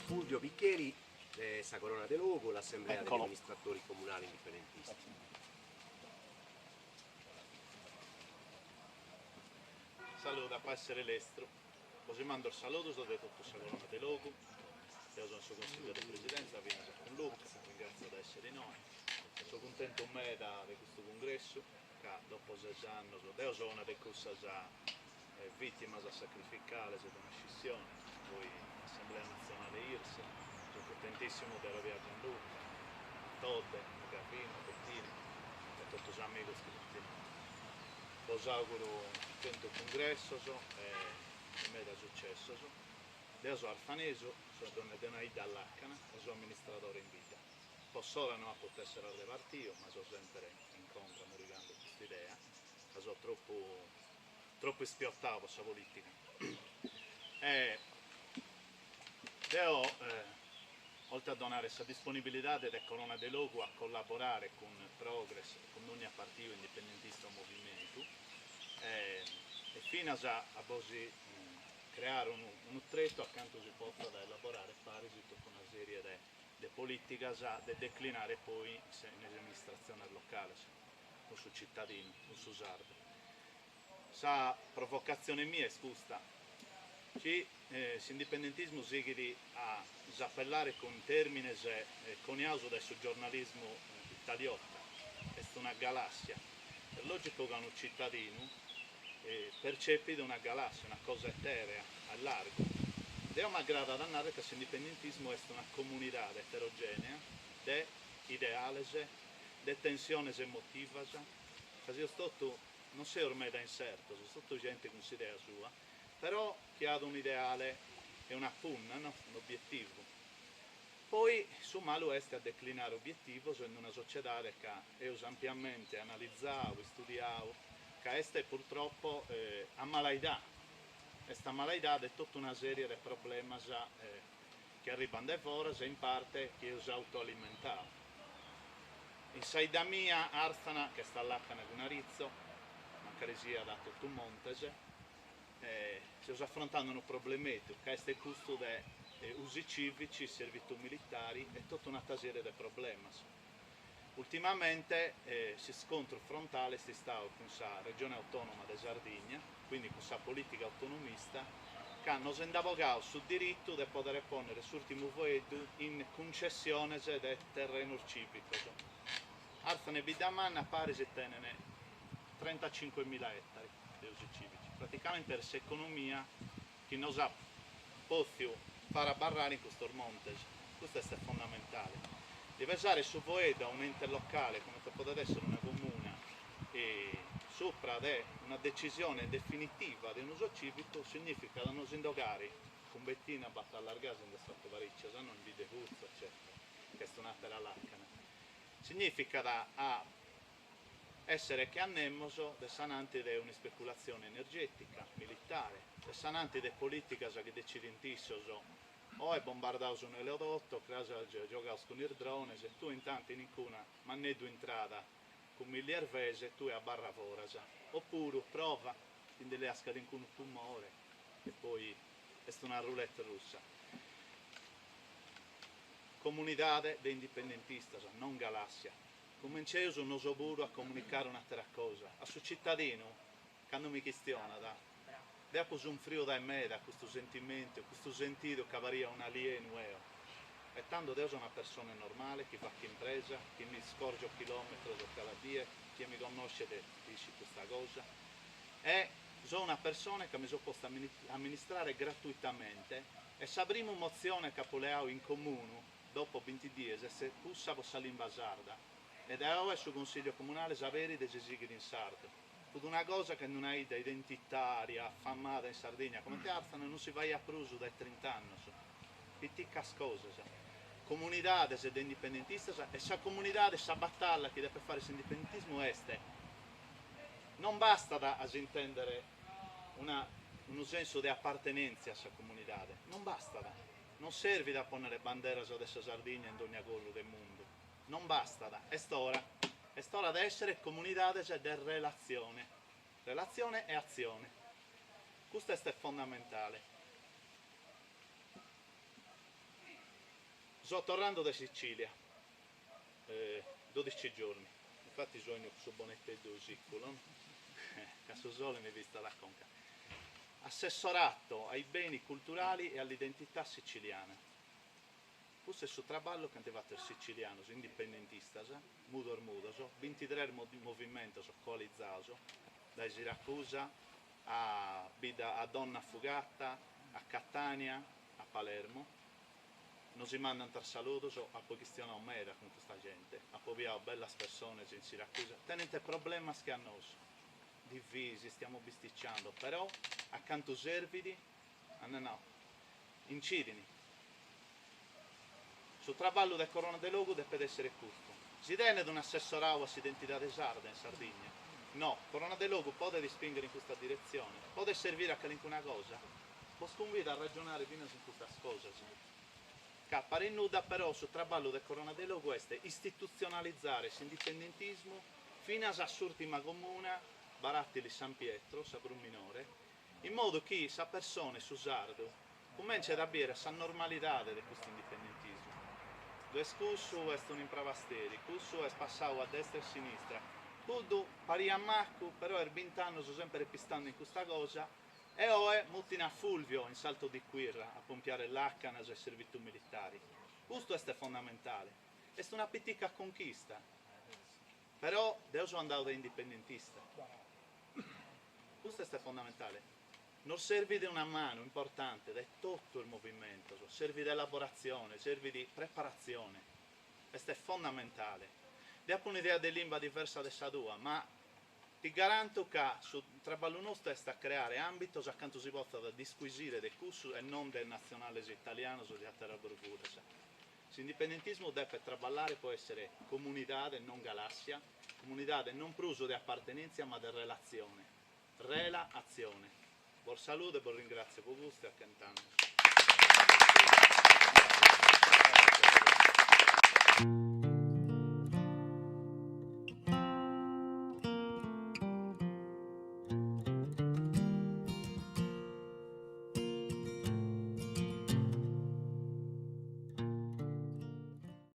Fulvio Piccheri, Sa Corona de Logo, l'Assemblea degli amministratori comunali indipendentisti. Saluto a essere l'estero. Così mando il saluto da tutto Sa Corona de Logo. Io sono il suo consigliere di presidenza, Vince con Luca, ringrazio di essere noi. Sono contento di questo congresso, che dopo 6 anni, io sono una delle vittime da sacrificare da una scissione, poi l'Assemblea Nazionale IRS, sono contentissimo di aver viaggiato con Luca, Todde, Garbino, Bettini e tutti gli amici che vi auguro un contento congresso e me da successo. Io sono Arfaneso, sono donna di Naida all'Accana e sono amministratore in vita. Posso non poter essere al partito, ma sono sempre in contra, morigando questa idea, che sono troppo spiattato per questa politica. Io, oltre a donare questa disponibilità del Corona de Logo a collaborare con Progress, con ogni partito indipendentista o movimento, e fino a creare un tretto accanto si possa da elaborare fare tutta una serie di politiche da declinare poi nell'amministrazione locale, con sul cittadino, con su sardo. Sa provocazione mia è scusa, l'indipendentismo si a appellare con termini coniato del giornalismo italiano, è una galassia. È logico che un cittadino percepite una galassia, una cosa eterea, a largo. Io mi aggrada da narrare che l'indipendentismo è una comunità eterogenea, di ideali, di tensioni emotive. Io non sei ormai da inserto, sono gente con un'idea sua, però che ha un ideale e una punna, no? Un obiettivo. Poi su malo è a declinare obiettivi in una società che io ampiamente analizzavo, studiavo, che questa purtroppo ha malaità. Questa malaità è tutta una serie di problemi che arrivano da fuori e in parte che io autoalimentavo. In saida mia Arzana, che sta all'Accana con Arizzo, una caresia da tutto un Montese, si sta affrontando un problemetto, che è questo di usi civici, servitù militari e tutta una serie di problemi. Ultimamente si scontro frontale si sta con la regione autonoma di Sardegna, quindi con la politica autonomista, che hanno indagato sul diritto di poter ponere l'ultimo voedo in concessione del terreno civico. Arfane Bidaman pare si tenere 35.000 ettari di usi civici, praticamente per l'economia che non ha potuto fare barrare in questo monte, questo è fondamentale. Deve usare su Voeda un ente locale come potrebbe essere una comuna e sopra una decisione definitiva di un uso civico significa da non indogare con Bettina a battere allargare in questo variccio, se non vi devuzzo, eccetera, che è suonata l'Accana. Significa da essere che annemmoso del sanante di una speculazione energetica, militare, del sanante di politica che decidentissero o è bombardato un eleodotto, giocato con il drone, se tu intanto in incuna mannedo entrata con miliarvese tu è a barra forasa, oppure prova in delle ascade in cui tu muore e poi è una roulette russa. Comunità di indipendentista, non galassia. Cominciamo un osoburo a comunicare un'altra cosa, a suo cittadino che non mi questiona dopo un frio da me, da questo sentimento, questo sentito che varia un alieno. E tanto io sono una persona normale, che fa che impresa, che mi scorge un chilometro cada dia, che mi conosce e dice questa cosa. E sono una persona che mi sono posta amministrare gratuitamente e se avremo mozione che volevo in comune, dopo 20 giorni, se possiamo salire in Basarda, ed è ora sul consiglio comunale sapere dei desideri in Sardo. Tutta una cosa che non hai da identitaria, affamata in Sardegna, come te Arzana non si va a pruso dai 30 anni, piccas cose. Comunità ed indipendentista e questa comunità, questa battaglia che deve fare l'indipendentismo è non basta da intendere un senso di appartenenza a questa comunità, non basta non serve da ponere bandera su questa Sardegna in ogni collo del mondo, non basta è storia di essere comunità di relazione e azione, questo è fondamentale. Sto tornando da Sicilia, 12 giorni, infatti sogno su Bonettedo Siccolo, caso sole mi vista la conca. Assessorato ai beni culturali e all'identità siciliana. Questo è il suo traballo che è siciliano, indipendentista, mudo, 23 movimenti coalizzato, da Siracusa a Donna Fugata, a Catania, a Palermo. Non si mandano per saluto, a poi questione mera con questa gente, a poi abbiamo belle persone in Siracusa, tenete problemi che hanno divisi, stiamo bisticciando, però accanto servidi, no, incidini. Sul traballo del Corona del Logo deve essere questo. Si tiene ad un assessorato all'identità di sarda in Sardegna? No, Corona del Logo può spingere in questa direzione, può servire a qualunque cosa, può convidare a ragionare fino su queste cose. Pare nuda però sul traballo del Corona del Logo è istituzionalizzare l'indipendentismo fino all'ultima comuna, Barattili San Pietro, Sabrun Minore, in modo che sa persone su sardo comincia ad avere la normalità di questo indipendentismo. Lo scorso è un impravasteri, questo è passato a destra e a sinistra, tutto pari a Macco, però er 20 anni sono sempre pistando in questa cosa, e ora Mutina Fulvio in salto di Quirra a pompiare l'Accanas e servitù militari. Questo è fondamentale, è una piccola conquista, però io sono andato da indipendentista. Questo è fondamentale. Non serve di una mano importante, da tutto il movimento, serve di elaborazione, serve di preparazione. Questo è fondamentale. Dopo un'idea di lingua diversa da tua, ma ti garanto che sul traballo nostro è a creare ambiti accanto si possa disquisire del curso e non del nazionale italiano su di altre bravure. L'indipendentismo deve traballare, può essere comunità e non galassia, comunità e non pruso di appartenenza ma di relazione, relazione. Buon saluto e buon ringrazio per gusto e a cantando.